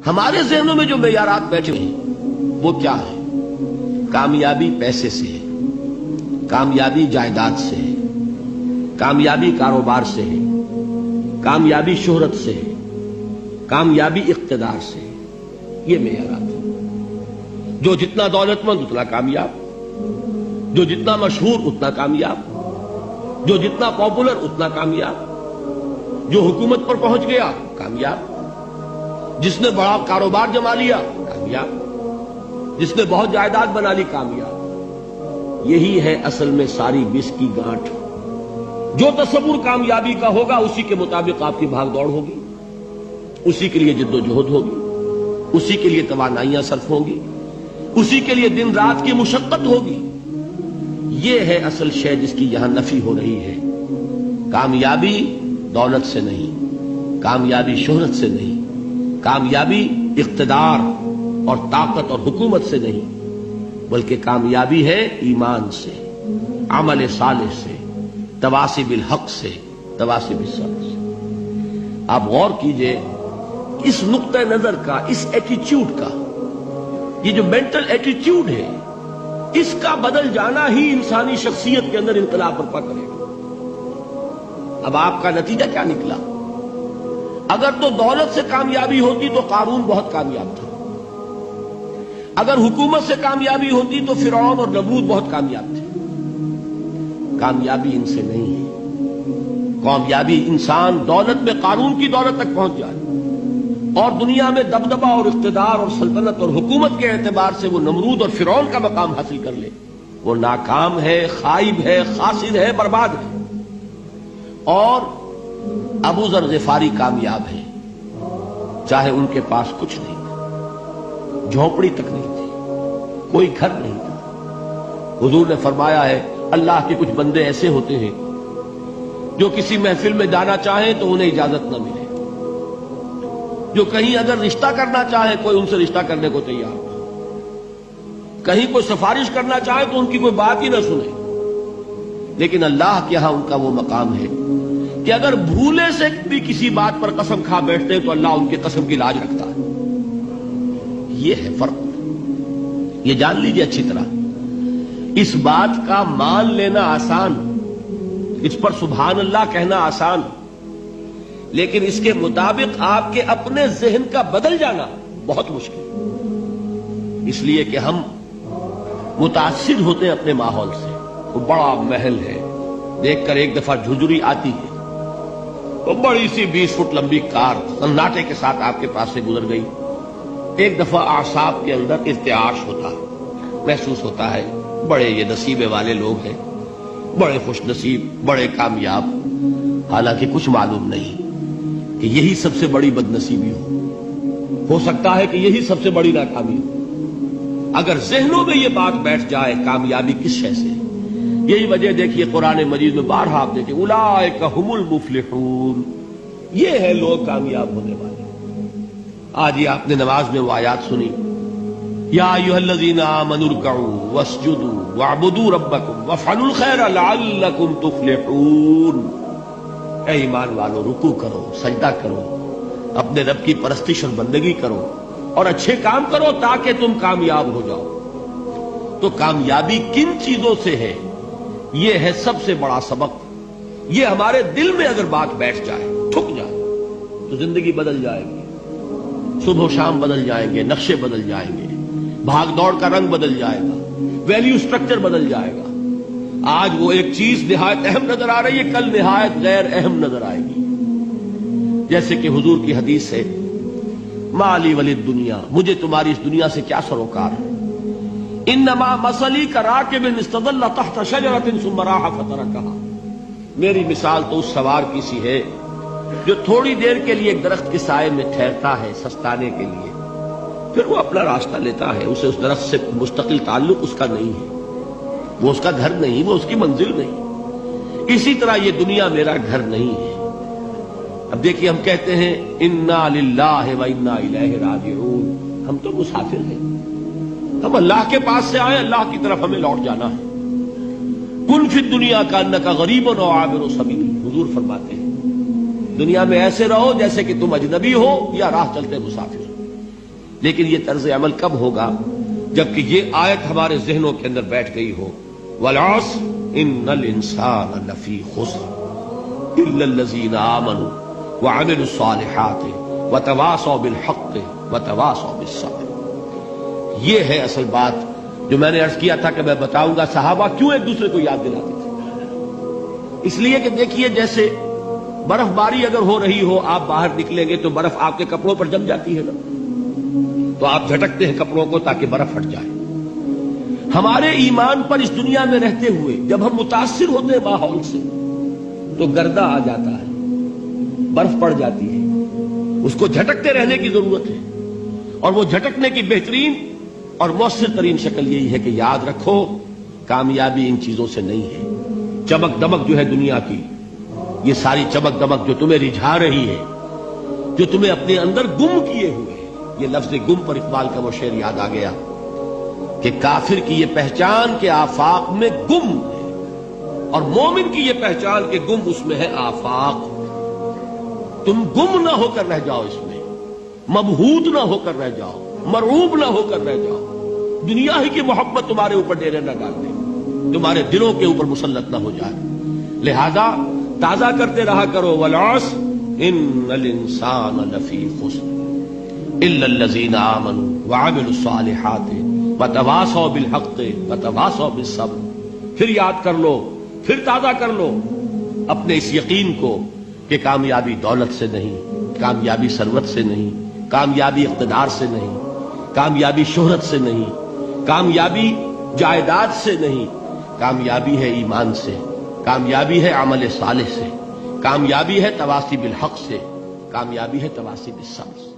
ہمارے ذہنوں میں جو معیارات بیٹھے ہیں وہ کیا ہے؟ کامیابی پیسے سے ہے، کامیابی جائیداد سے ہے، کامیابی کاروبار سے ہے، کامیابی شہرت سے ہے، کامیابی اقتدار سے ہے۔ یہ معیارات ہیں۔ جو جتنا دولت مند اتنا کامیاب، جو جتنا مشہور اتنا کامیاب، جو جتنا پاپولر اتنا کامیاب، جو حکومت پر پہنچ گیا کامیاب، جس نے بڑا کاروبار جما لیا کامیاب، جس نے بہت جائیداد بنا لی کامیاب۔ یہی ہے اصل میں ساری بس کی گانٹھ۔ جو تصور کامیابی کا ہوگا اسی کے مطابق آپ کی بھاگ دوڑ ہوگی، اسی کے لیے جد و جہد ہوگی، اسی کے لیے توانائیاں صرف ہوں گی، اسی کے لیے دن رات کی مشقت ہوگی۔ یہ ہے اصل شے جس کی یہاں نفی ہو رہی ہے۔ کامیابی دولت سے نہیں، کامیابی شہرت سے نہیں، کامیابی اقتدار اور طاقت اور حکومت سے نہیں، بلکہ کامیابی ہے ایمان سے، عمل صالح سے، تواصی بالحق سے، تواصی بالصبر سے۔ آپ غور کیجئے اس نقطہ نظر کا، اس ایٹیچیوڈ کا، یہ جو مینٹل ایٹیچیوڈ ہے، اس کا بدل جانا ہی انسانی شخصیت کے اندر انقلاب برپا کرے گا۔ اب آپ کا نتیجہ کیا نکلا؟ اگر تو دولت سے کامیابی ہوتی تو قارون بہت کامیاب تھا، اگر حکومت سے کامیابی ہوتی تو فرعون اور نمرود بہت کامیاب تھے۔ کامیابی ان سے نہیں ہے۔ کامیابی انسان دولت میں قارون کی دولت تک پہنچ جائے اور دنیا میں دبدبہ اور اقتدار اور سلطنت اور حکومت کے اعتبار سے وہ نمرود اور فرعون کا مقام حاصل کر لے، وہ ناکام ہے، خائب ہے، خاسر ہے، برباد ہے۔ اور ابو ذر غفاری کامیاب ہے، چاہے ان کے پاس کچھ نہیں تھا، جھونپڑی تک نہیں تھی، کوئی گھر نہیں تھا۔ حضور نے فرمایا ہے اللہ کے کچھ بندے ایسے ہوتے ہیں جو کسی محفل میں جانا چاہیں تو انہیں اجازت نہ ملے، جو کہیں اگر رشتہ کرنا چاہے کوئی ان سے رشتہ کرنے کو تیار نہ، کہیں کوئی سفارش کرنا چاہے تو ان کی کوئی بات ہی نہ سنے۔ لیکن اللہ کے ہاں ان کا وہ مقام ہے کہ اگر بھولے سے بھی کسی بات پر قسم کھا بیٹھتے ہیں تو اللہ ان کی قسم کی لاج رکھتا ہے۔ یہ ہے فرق، یہ جان لیجیے اچھی طرح۔ اس بات کا مان لینا آسان، اس پر سبحان اللہ کہنا آسان، لیکن اس کے مطابق آپ کے اپنے ذہن کا بدل جانا بہت مشکل، اس لیے کہ ہم متاثر ہوتے ہیں اپنے ماحول سے۔ وہ بڑا محل ہے، دیکھ کر ایک دفعہ جھجری آتی ہے، وہ بڑی سی 20 فٹ لمبی کار سناٹے کے ساتھ آپ کے پاس سے گزر گئی۔ ایک دفعہ اعصاب کے اندر ارتعاش ہوتا ہے، محسوس ہوتا ہے بڑے یہ نصیبے والے لوگ ہیں، بڑے خوش نصیب، بڑے کامیاب، حالانکہ کچھ معلوم نہیں کہ یہی سب سے بڑی بد نصیبی ہو سکتا ہے کہ یہی سب سے بڑی ناکامی ہو۔ اگر ذہنوں میں یہ بات بیٹھ جائے کامیابی کس شے سے، یہی وجہ دیکھیے قرآن مجید میں بارہا آپ دیکھیں اولئک هم المفلحون، یہ ہے لوگ کامیاب ہونے والے۔ آج یہ آپ نے نماز میں وہ آیات سنی، یا ایھا الذین آمنوا ارکعوا واسجدوا واعبدوا ربکم وافعلوا الخیر لعلکم تفلحون۔ اے ایمان والو، رکوع کرو، سجدہ کرو، اپنے رب کی پرستش اور بندگی کرو اور اچھے کام کرو تاکہ تم کامیاب ہو جاؤ۔ تو کامیابی کن چیزوں سے ہے؟ یہ ہے سب سے بڑا سبق۔ یہ ہمارے دل میں اگر بات بیٹھ جائے، ٹھک جائے، تو زندگی بدل جائے گی، صبح و شام بدل جائیں گے، نقشے بدل جائیں گے، بھاگ دوڑ کا رنگ بدل جائے گا، ویلیو سٹرکچر بدل جائے گا۔ آج وہ ایک چیز نہایت اہم نظر آ رہی ہے، کل نہایت غیر اہم نظر آئے گی۔ جیسے کہ حضور کی حدیث ہے مالی ولی الدنیا، مجھے تمہاری اس دنیا سے کیا سروکار ہے، انما مثلی کراکب استظل تحت شجرۃ ثم راح فترکها، میری مثال تو اس سوار کی سی ہے جو تھوڑی دیر کے لیے ایک درخت کے سائے میں ٹھہرتا ہے سستانے کے لیے، پھر وہ اپنا راستہ لیتا ہے، اسے اس درخت سے مستقل تعلق اس کا نہیں ہے، وہ اس کا گھر نہیں، وہ اس کی منزل نہیں۔ اسی طرح یہ دنیا میرا گھر نہیں ہے۔ اب دیکھیے ہم کہتے ہیں انا للہ و انا الیہ راجعون، ہم تو مسافر ہیں، ہم اللہ کے پاس سے آئے، اللہ کی طرف ہمیں لوٹ جانا ہے۔ کن فی الدنیا کانک غریب او عابر سبیل، حضور فرماتے ہیں دنیا میں ایسے رہو جیسے کہ تم اجنبی ہو یا راہ چلتے مسافر۔ لیکن یہ طرز عمل کب ہوگا؟ جبکہ یہ آیت ہمارے ذہنوں کے اندر بیٹھ گئی ہو، والعصر ان الانسان لفی خسر الا الذین آمنوا وعملوا الصالحات وتواصوا بالحق وتواصوا بالصبر۔ یہ ہے اصل بات جو میں نے عرض کیا تھا کہ میں بتاؤں گا صحابہ کیوں ایک دوسرے کو یاد دلاتے تھے۔ اس لیے کہ دیکھیے جیسے برف باری اگر ہو رہی ہو، آپ باہر نکلیں گے تو برف آپ کے کپڑوں پر جم جاتی ہے نا، تو آپ جھٹکتے ہیں کپڑوں کو تاکہ برف ہٹ جائے۔ ہمارے ایمان پر اس دنیا میں رہتے ہوئے جب ہم متاثر ہوتے ہیں ماحول سے تو گردہ آ جاتا ہے، برف پڑ جاتی ہے، اس کو جھٹکتے رہنے کی ضرورت ہے۔ اور وہ جھٹکنے کی بہترین اور مؤثر ترین شکل یہی ہے کہ یاد رکھو کامیابی ان چیزوں سے نہیں ہے۔ چمک دمک جو ہے دنیا کی، یہ ساری چمک دمک جو تمہیں رجھا رہی ہے، جو تمہیں اپنے اندر گم کیے ہوئے، یہ لفظ گم پر اقبال کا وہ شعر یاد آ گیا کہ کافر کی یہ پہچان کے آفاق میں گم ہے، اور مومن کی یہ پہچان کے گم اس میں ہے آفاق۔ تم گم نہ ہو کر رہ جاؤ، اس میں مبہوت نہ ہو کر رہ جاؤ، مرعوب نہ ہو کر رہ جاؤ، دنیا ہی کی محبت تمہارے اوپر ڈیرے نہ ڈال دے، تمہارے دلوں کے اوپر مسلط نہ ہو جائے۔ لہذا تازہ کرتے رہا کرو، والعصر ان الانسان لفی خسر الا الذین آمنوا وعملوا الصالحات وتواصوا بالحق وتواصوا بالصبر۔ پھر یاد کر لو، پھر تازہ کر لو اپنے اس یقین کو کہ کامیابی دولت سے نہیں، کامیابی ثروت سے نہیں، کامیابی اقتدار سے نہیں، کامیابی شہرت سے نہیں، کامیابی جائیداد سے نہیں، کامیابی ہے ایمان سے، کامیابی ہے عمل صالح سے، کامیابی ہے تواصی بالحق سے، کامیابی ہے تواصی بالصبر سے۔